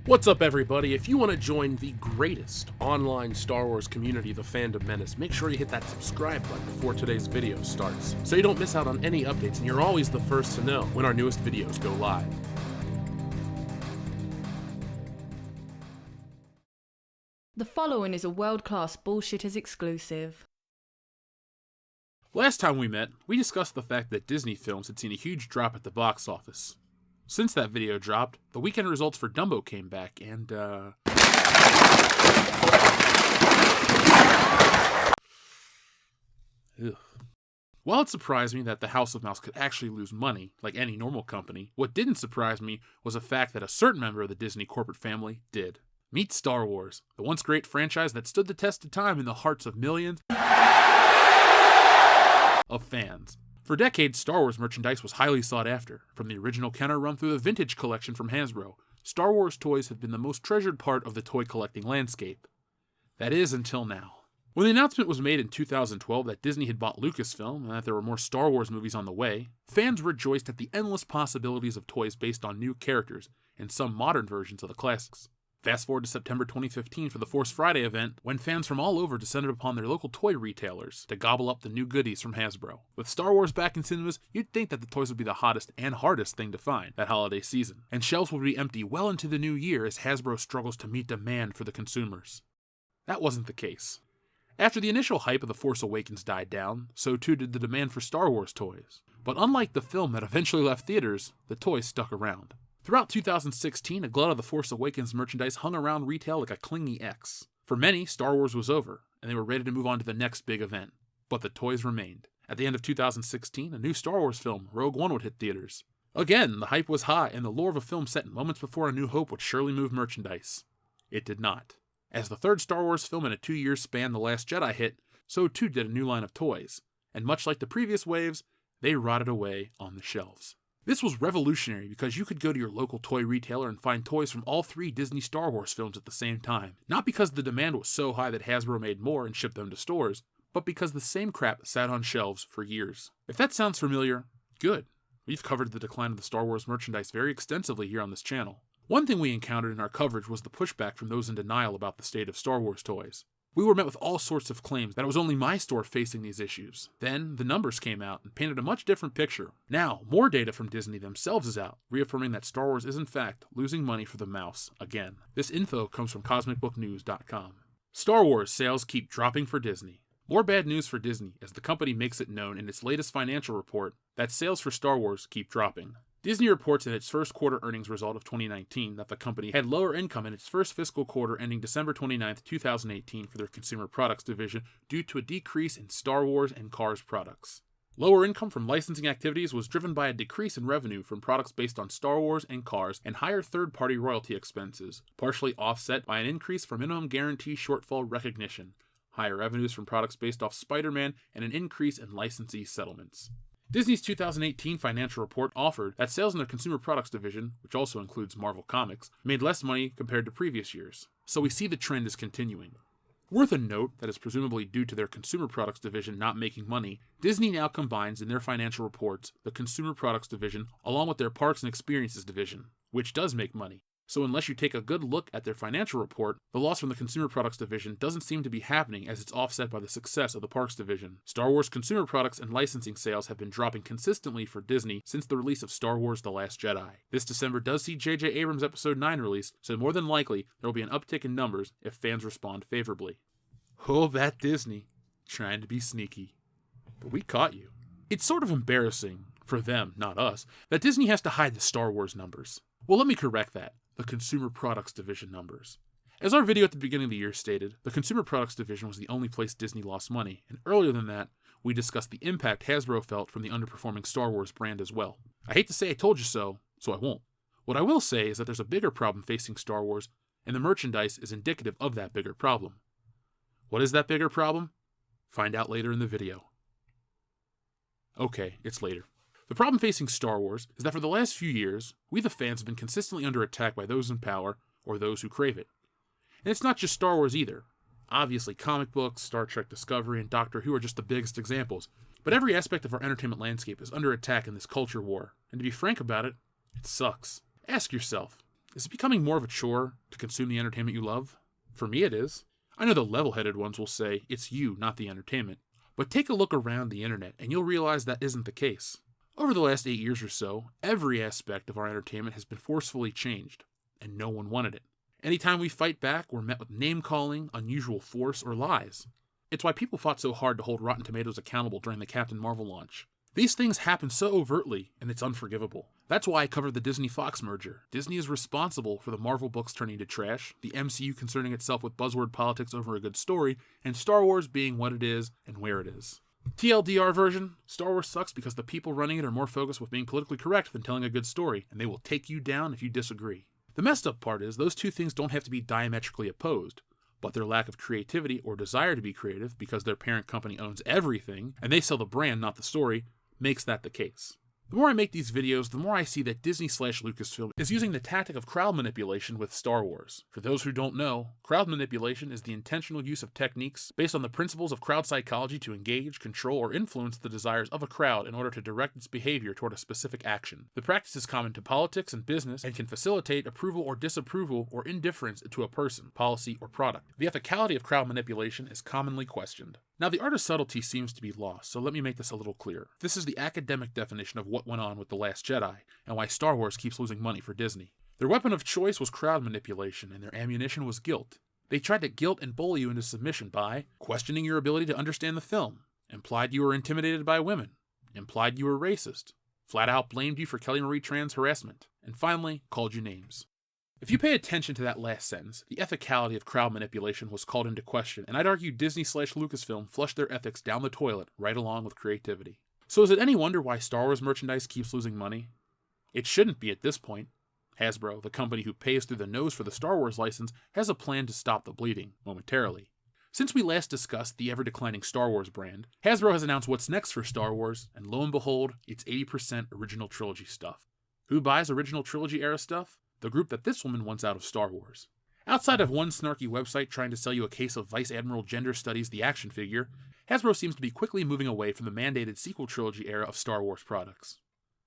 What's up, everybody? If you want to join the greatest online Star Wars community, the Fandom Menace, make sure you hit that subscribe button before today's video starts, so you don't miss out on any updates and you're always the first to know when our newest videos go live. The following is a world-class Bullshitters exclusive. Last time we met, we discussed the fact that Disney films had seen a huge drop at the box office. Since that video dropped, the weekend results for Dumbo came back, and, Ugh. While it surprised me that the House of Mouse could actually lose money, like any normal company, what didn't surprise me was the fact that a certain member of the Disney corporate family did. Meet Star Wars, the once great franchise that stood the test of time in the hearts of millions of fans. For decades, Star Wars merchandise was highly sought after. From the original Kenner run through the vintage collection from Hasbro, Star Wars toys have been the most treasured part of the toy collecting landscape. That is, until now. When the announcement was made in 2012 that Disney had bought Lucasfilm and that there were more Star Wars movies on the way, fans rejoiced at the endless possibilities of toys based on new characters and some modern versions of the classics. Fast forward to September 2015 for the Force Friday event, when fans from all over descended upon their local toy retailers to gobble up the new goodies from Hasbro. With Star Wars back in cinemas, you'd think that the toys would be the hottest and hardest thing to find that holiday season, and shelves would be empty well into the new year as Hasbro struggles to meet demand for the consumers. That wasn't the case. After the initial hype of The Force Awakens died down, so too did the demand for Star Wars toys. But unlike the film that eventually left theaters, the toys stuck around. Throughout 2016, a glut of The Force Awakens merchandise hung around retail like a clingy ex. For many, Star Wars was over, and they were ready to move on to the next big event. But the toys remained. At the end of 2016, a new Star Wars film, Rogue One, would hit theaters. Again, the hype was high, and the lore of a film set moments before A New Hope would surely move merchandise. It did not. As the third Star Wars film in a 2-year span, The Last Jedi, hit, so too did a new line of toys. And much like the previous waves, they rotted away on the shelves. This was revolutionary because you could go to your local toy retailer and find toys from all 3 Disney Star Wars films at the same time. Not because the demand was so high that Hasbro made more and shipped them to stores, but because the same crap sat on shelves for years. If that sounds familiar, good. We've covered the decline of the Star Wars merchandise very extensively here on this channel. One thing we encountered in our coverage was the pushback from those in denial about the state of Star Wars toys. We were met with all sorts of claims that it was only my store facing these issues. Then, the numbers came out and painted a much different picture. Now, more data from Disney themselves is out, reaffirming that Star Wars is in fact losing money for the mouse again. This info comes from CosmicBookNews.com. Star Wars sales keep dropping for Disney. More bad news for Disney as the company makes it known in its latest financial report that sales for Star Wars keep dropping. Disney reports in its first quarter earnings result of 2019 that the company had lower income in its first fiscal quarter ending December 29, 2018 for their consumer products division due to a decrease in Star Wars and Cars products. Lower income from licensing activities was driven by a decrease in revenue from products based on Star Wars and Cars and higher third-party royalty expenses, partially offset by an increase for minimum guarantee shortfall recognition, higher revenues from products based off Spider-Man, and an increase in licensee settlements. Disney's 2018 financial report offered that sales in their consumer products division, which also includes Marvel Comics, made less money compared to previous years. So we see the trend is continuing. Worth a note that is presumably due to their consumer products division not making money, Disney now combines in their financial reports the consumer products division along with their parks and experiences division, which does make money. So unless you take a good look at their financial report, the loss from the consumer products division doesn't seem to be happening as it's offset by the success of the parks division. Star Wars consumer products and licensing sales have been dropping consistently for Disney since the release of Star Wars The Last Jedi. This December does see J.J. Abrams' Episode 9 release, so more than likely there will be an uptick in numbers if fans respond favorably. Oh, that Disney, trying to be sneaky. But we caught you. It's sort of embarrassing, for them, not us, that Disney has to hide the Star Wars numbers. Well, let me correct that. The Consumer Products Division numbers. As our video at the beginning of the year stated, the Consumer Products Division was the only place Disney lost money, and earlier than that, we discussed the impact Hasbro felt from the underperforming Star Wars brand as well. I hate to say I told you so I won't. What I will say is that there's a bigger problem facing Star Wars, and the merchandise is indicative of that bigger problem. What is that bigger problem? Find out later in the video. Okay, it's later. The problem facing Star Wars is that for the last few years, we the fans have been consistently under attack by those in power, or those who crave it. And it's not just Star Wars either. Obviously, comic books, Star Trek Discovery, and Doctor Who are just the biggest examples, but every aspect of our entertainment landscape is under attack in this culture war, and to be frank about it, it sucks. Ask yourself, Is it becoming more of a chore to consume the entertainment you love? For me it is. I know the level-headed ones will say it's you, not the entertainment. But take a look around the internet and you'll realize that isn't the case. Over the last 8 years or so, every aspect of our entertainment has been forcefully changed, and no one wanted it. Anytime we fight back, we're met with name-calling, unusual force, or lies. It's why people fought so hard to hold Rotten Tomatoes accountable during the Captain Marvel launch. These things happen so overtly, and it's unforgivable. That's why I covered the Disney-Fox merger. Disney is responsible for the Marvel books turning to trash, the MCU concerning itself with buzzword politics over a good story, and Star Wars being what it is and where it is. TLDR version, Star Wars sucks because the people running it are more focused with being politically correct than telling a good story, and they will take you down if you disagree. The messed up part is those two things don't have to be diametrically opposed, but their lack of creativity or desire to be creative because their parent company owns everything, and they sell the brand, not the story, makes that the case. The more I make these videos, the more I see that Disney/Lucasfilm is using the tactic of crowd manipulation with Star Wars. For those who don't know, crowd manipulation is the intentional use of techniques based on the principles of crowd psychology to engage, control, or influence the desires of a crowd in order to direct its behavior toward a specific action. The practice is common to politics and business and can facilitate approval or disapproval or indifference to a person, policy, or product. The ethicality of crowd manipulation is commonly questioned. Now, the art of subtlety seems to be lost, so let me make this a little clearer. This is the academic definition of what went on with The Last Jedi, and why Star Wars keeps losing money for Disney. Their weapon of choice was crowd manipulation, and their ammunition was guilt. They tried to guilt and bully you into submission by questioning your ability to understand the film, implied you were intimidated by women, implied you were racist, flat out blamed you for Kelly Marie Tran's harassment, and finally, called you names. If you pay attention to that last sentence, the ethicality of crowd manipulation was called into question, and I'd argue Disney/Lucasfilm flushed their ethics down the toilet right along with creativity. So is it any wonder why Star Wars merchandise keeps losing money? It shouldn't be at this point. Hasbro, the company who pays through the nose for the Star Wars license, has a plan to stop the bleeding, momentarily. Since we last discussed the ever-declining Star Wars brand, Hasbro has announced what's next for Star Wars, and lo and behold, it's 80% original trilogy stuff. Who buys original trilogy-era stuff? The group that this woman wants out of Star Wars. Outside of one snarky website trying to sell you a case of Vice Admiral Gender Studies the action figure, Hasbro seems to be quickly moving away from the mandated sequel trilogy era of Star Wars products.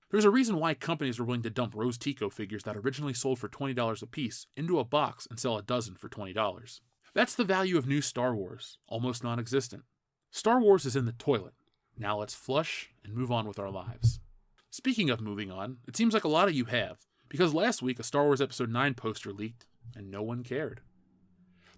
There's a reason why companies are willing to dump Rose Tico figures that originally sold for $20 a piece into a box and sell a dozen for $20. That's the value of new Star Wars, almost non-existent. Star Wars is in the toilet. Now let's flush and move on with our lives. Speaking of moving on, it seems like a lot of you have, because last week a Star Wars Episode 9 poster leaked, and no one cared.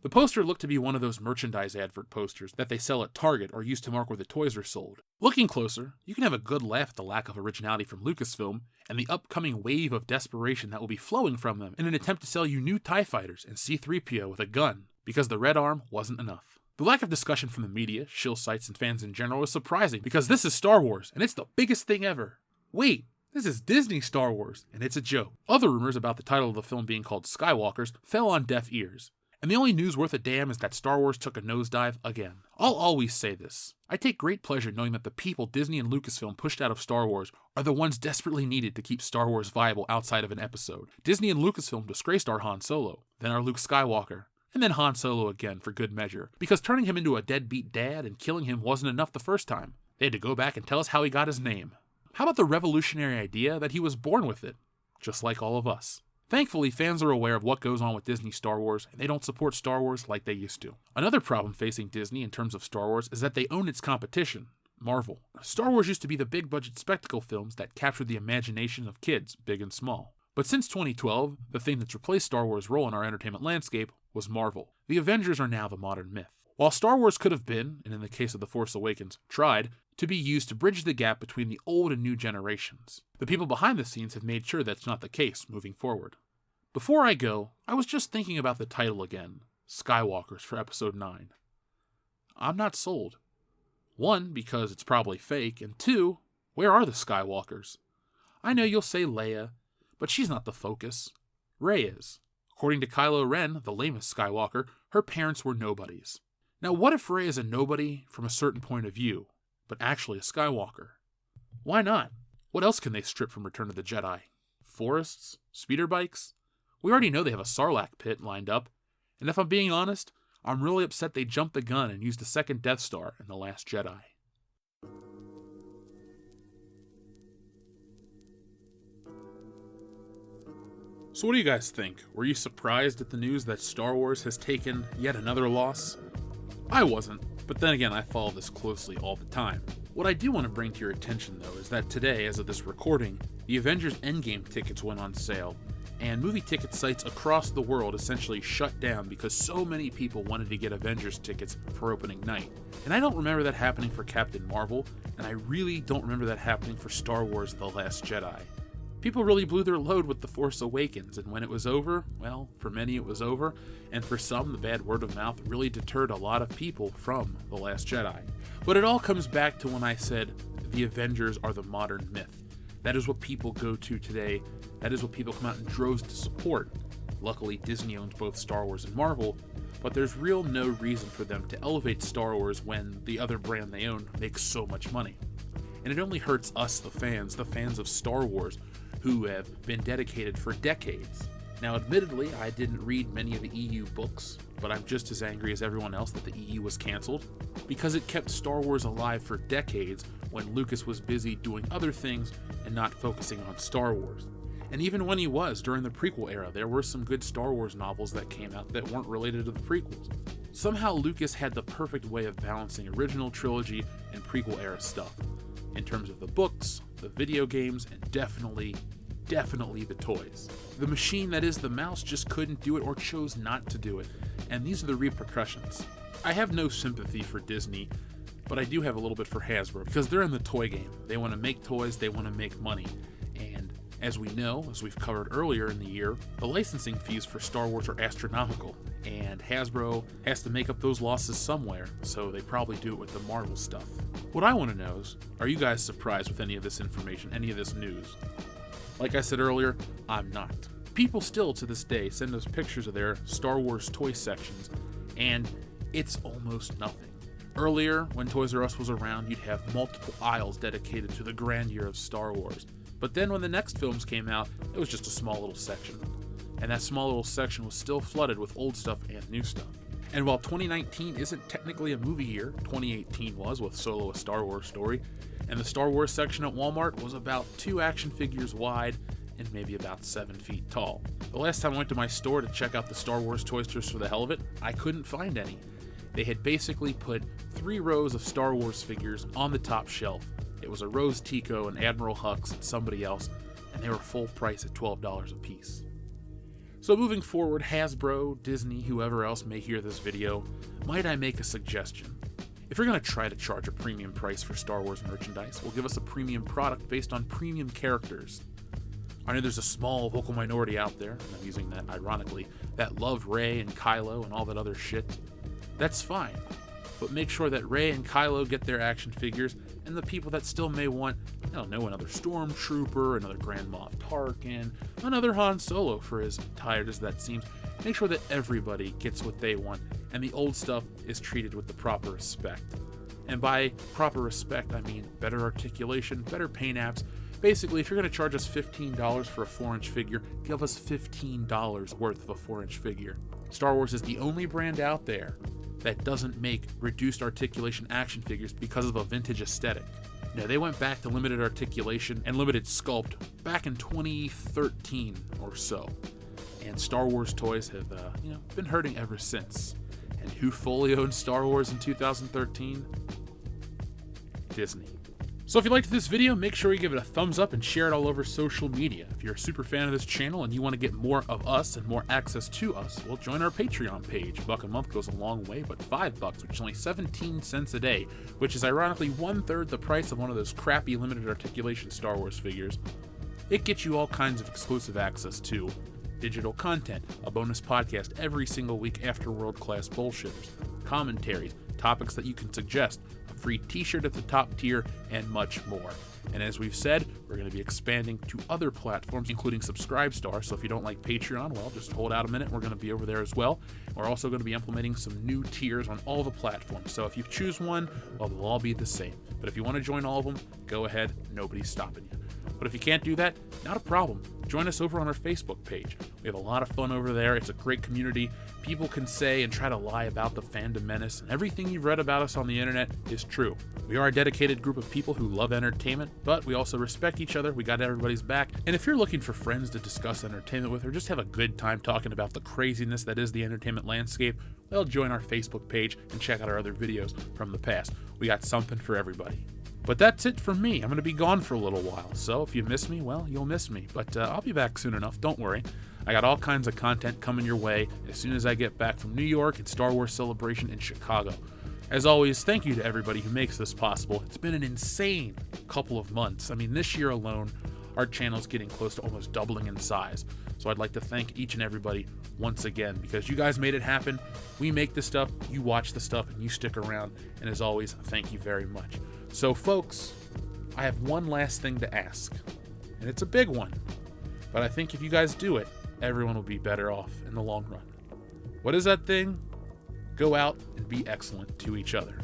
The poster looked to be one of those merchandise advert posters that they sell at Target or use to mark where the toys are sold. Looking closer, you can have a good laugh at the lack of originality from Lucasfilm and the upcoming wave of desperation that will be flowing from them in an attempt to sell you new TIE fighters and C-3PO with a gun, because the red arm wasn't enough. The lack of discussion from the media, shill sites, and fans in general is surprising, because this is Star Wars, and it's the biggest thing ever. Wait, this is Disney Star Wars, and it's a joke. Other rumors about the title of the film being called Skywalkers fell on deaf ears. And the only news worth a damn is that Star Wars took a nosedive again. I'll always say this. I take great pleasure knowing that the people Disney and Lucasfilm pushed out of Star Wars are the ones desperately needed to keep Star Wars viable outside of an episode. Disney and Lucasfilm disgraced our Han Solo, then our Luke Skywalker, and then Han Solo again for good measure, because turning him into a deadbeat dad and killing him wasn't enough the first time. They had to go back and tell us how he got his name. How about the revolutionary idea that he was born with it, just like all of us? Thankfully, fans are aware of what goes on with Disney Star Wars, and they don't support Star Wars like they used to. Another problem facing Disney in terms of Star Wars is that they own its competition, Marvel. Star Wars used to be the big-budget spectacle films that captured the imagination of kids, big and small. But since 2012, the thing that's replaced Star Wars' role in our entertainment landscape was Marvel. The Avengers are now the modern myth. While Star Wars could have been, and in the case of The Force Awakens, tried, to be used to bridge the gap between the old and new generations, the people behind the scenes have made sure that's not the case moving forward. Before I go, I was just thinking about the title again, Skywalkers for Episode 9. I'm not sold. 1, because it's probably fake, and 2, where are the Skywalkers? I know you'll say Leia, but she's not the focus. Rey is. According to Kylo Ren, the lamest Skywalker, her parents were nobodies. Now what if Rey is a nobody from a certain point of view, but actually a Skywalker? Why not? What else can they strip from Return of the Jedi? Forests? Speeder bikes? We already know they have a Sarlacc pit lined up, and if I'm being honest, I'm really upset they jumped the gun and used the second Death Star in The Last Jedi. So what do you guys think? Were you surprised at the news that Star Wars has taken yet another loss? I wasn't, but then again, I follow this closely all the time. What I do want to bring to your attention, though, is that today, as of this recording, the Avengers Endgame tickets went on sale, and movie ticket sites across the world essentially shut down because so many people wanted to get Avengers tickets for opening night. And I don't remember that happening for Captain Marvel, and I really don't remember that happening for Star Wars The Last Jedi. People really blew their load with The Force Awakens, and when it was over, well, for many it was over, and for some, the bad word of mouth really deterred a lot of people from The Last Jedi. But it all comes back to when I said the Avengers are the modern myth. That is what people go to today. That is what people come out in droves to support. Luckily, Disney owns both Star Wars and Marvel, but there's no reason for them to elevate Star Wars when the other brand they own makes so much money. And it only hurts us, the fans of Star Wars, who have been dedicated for decades. Now, admittedly, I didn't read many of the EU books, but I'm just as angry as everyone else that the EU was cancelled, because it kept Star Wars alive for decades when Lucas was busy doing other things and not focusing on Star Wars. And even when he was, during the prequel era, there were some good Star Wars novels that came out that weren't related to the prequels. Somehow Lucas had the perfect way of balancing original trilogy and prequel era stuff, in terms of the books, the video games, and definitely the toys. The machine that is the mouse just couldn't do it or chose not to do it, and these are the repercussions. I have no sympathy for Disney, but I do have a little bit for Hasbro, because they're in the toy game. They want to make toys, they want to make money, and as we know, as we've covered earlier in the year, the licensing fees for Star Wars are astronomical, and Hasbro has to make up those losses somewhere, so they probably do it with the Marvel stuff. What I want to know is, are you guys surprised with any of this information, any of this news? Like I said earlier, I'm not. People still, to this day, send us pictures of their Star Wars toy sections, and it's almost nothing. Earlier, when Toys R Us was around, you'd have multiple aisles dedicated to the grandeur of Star Wars. But then when the next films came out, it was just a small little section. And that small little section was still flooded with old stuff and new stuff. And while 2019 isn't technically a movie year, 2018 was, with Solo: A Star Wars Story, and the Star Wars section at Walmart was about 2 action figures wide and maybe about 7 feet tall. The last time I went to my store to check out the Star Wars toys just for the hell of it, I couldn't find any. They had basically put 3 rows of Star Wars figures on the top shelf. It was a Rose Tico, an Admiral Hux, and somebody else, and they were full price at $12 a piece. So moving forward, Hasbro, Disney, whoever else may hear this video, might I make a suggestion? If you're going to try to charge a premium price for Star Wars merchandise, well, give us a premium product based on premium characters. I know there's a small vocal minority out there, and I'm using that ironically, that love Rey and Kylo and all that other shit. That's fine, but make sure that Rey and Kylo get their action figures, and the people that still may want, I don't know, another Stormtrooper, another Grand Moff Tarkin, another Han Solo, for as tired as that seems, make sure that everybody gets what they want, and the old stuff is treated with the proper respect. And by proper respect, I mean better articulation, better paint apps. Basically, if you're going to charge us $15 for a 4-inch figure, give us $15 worth of a 4-inch figure. Star Wars is the only brand out there that doesn't make reduced articulation action figures because of a vintage aesthetic. Now, they went back to limited articulation and limited sculpt back in 2013 or so, and Star Wars toys have been hurting ever since. And who fully owned Star Wars in 2013? Disney. So if you liked this video, make sure you give it a thumbs up and share it all over social media. If you're a super fan of this channel and you want to get more of us and more access to us, well, join our Patreon page. $1 a month goes a long way, but $5, which is only 17 cents a day, which is ironically 1/3 the price of one of those crappy limited articulation Star Wars figures. It gets you all kinds of exclusive access to digital content, a bonus podcast every single week after world-class bullshitters, commentaries, topics that you can suggest, a free t-shirt at the top tier, and much more. And as we've said, we're going to be expanding to other platforms, including Subscribestar, so if you don't like Patreon, well, just hold out a minute, we're going to be over there as well. We're also going to be implementing some new tiers on all the platforms, so if you choose one, well, they'll all be the same. But if you want to join all of them, go ahead, nobody's stopping you. But if you can't do that, not a problem. Join us over on our Facebook page. We have a lot of fun over there. It's a great community. People can say and try to lie about the fandom menace, and everything you've read about us on the internet is true. We are a dedicated group of people who love entertainment, but we also respect each other. We got everybody's back. And if you're looking for friends to discuss entertainment with or just have a good time talking about the craziness that is the entertainment landscape, well, join our Facebook page and check out our other videos from the past. We got something for everybody. But that's it for me. I'm going to be gone for a little while, so if you miss me, well, you'll miss me. But I'll be back soon enough, don't worry. I got all kinds of content coming your way as soon as I get back from New York and Star Wars Celebration in Chicago. As always, thank you to everybody who makes this possible. It's been an insane couple of months. I mean, this year alone, our channel's getting close to almost doubling in size. So I'd like to thank each and everybody once again, because you guys made it happen. We make the stuff, you watch the stuff, and you stick around. And as always, thank you very much. So folks, I have one last thing to ask, and it's a big one. But I think if you guys do it, everyone will be better off in the long run. What is that thing? Go out and be excellent to each other.